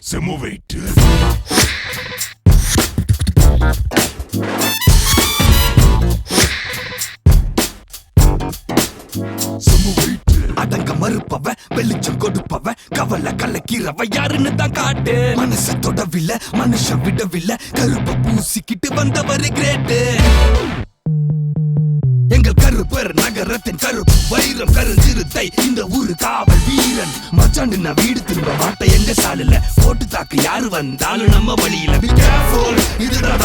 Semovate. அடங்க மறுப்பவ வெளிச்சம் கொடுப்பவ கவலை கலக்கிறவ யாருன்னு தான் காட்டு. மனச தொடவில்லை மனுஷன் விடவில்லை கருப்ப பூசிக்கிட்டு வந்தவரு கிரேட்டு. எங்கள் கருப்பர் நகரத்தின் கருப்பு வைரம் கருஞ்சிறுத்தை இந்த ஊரு காவல் வீரன். மச்சாண்டு நான் வீடு திரும்ப மாட்டேன் எங்க சாலையில போட்டு தாக்கு யாரு வந்தாலும் நம்ம வழியில. இதுதான்